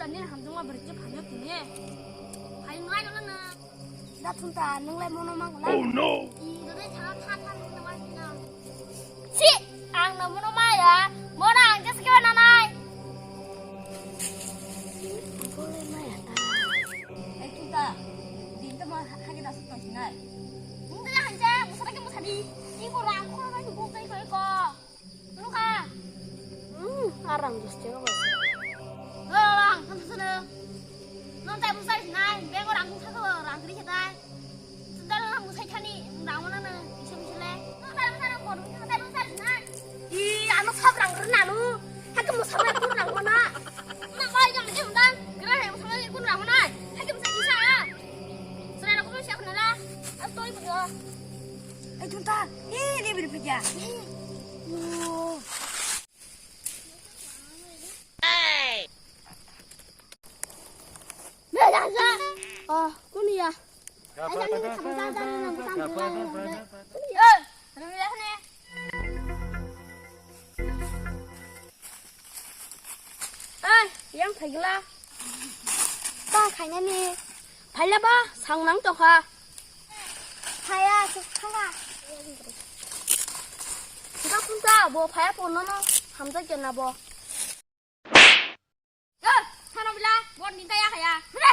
다니는 함정만 버렸지 반역이니 발ың아 너는 나 푼다 능래 모노만 거라 이들이 장아 탄탄 놈아 그냥 치! 앙 너무 놈아야 뭐라 안 계속 나나이 이거를 말이야 애기다 니들만 하게 났었던 지날 니들 한자 무사하게 무사리 이거를 안 코로나니 못 가니까 이거 누가 알랑 줬어 제가 non tại một sai này bé có đang thắc mắc đang cái gì đây chúng ta đang một sai thani đang mana nè xem lên nó đang còn nó tại một sai này 이 안으로 사브랑 그러나 너 하금 뭐 사브랑 그러나 거나 나 거기 좀 이제 문단 그래 뭐 사브랑 그러나 거나 하금 sai 기사 그래라 그걸 시작하느라 또 이거 에 좋다 이 리뷰를 보자 오 꾼이야. 아저씨는 감사하다는 무상 좋아하는데. 꾼이야. 그럼 왜 하네? 아, 양 발길라. 빠 가냐니? 발려봐. 상랑 좀 가. 가야, 가가. 지가 꾼다. 뭐 봐야 보너는 함정겠나 뭐. 야, 사람이라. 뭔 민다야 가야. 그래.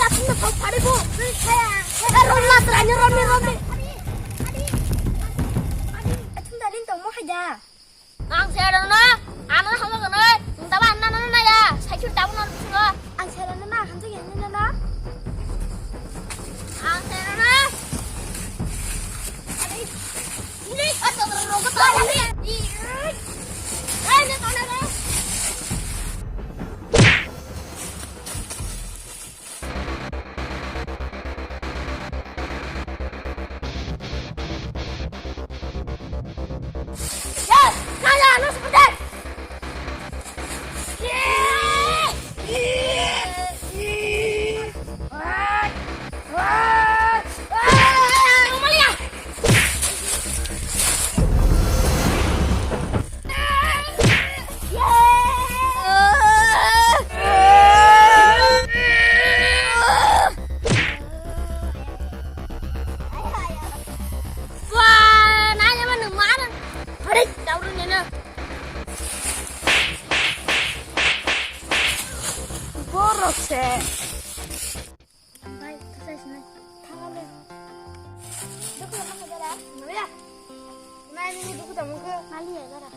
나 분명 더 바르고 롬마스 아니 롬미 chúng ta liên tục mất hay da ăn xe đâu nó ăn nó không có gần ơi chúng ta ăn nó này à sai chút đau nó chưa ăn xe đâu nó nào không thấy gì nữa đó ăn xe đâu nó đi ở chỗ rồi có tôi đi đây nó còn đây đây 그렇지. 아이, 그사시네. 당하네. 누구 엄마 가라. 뭐야? 나이 누구 다 먹어? 빨리 해가라.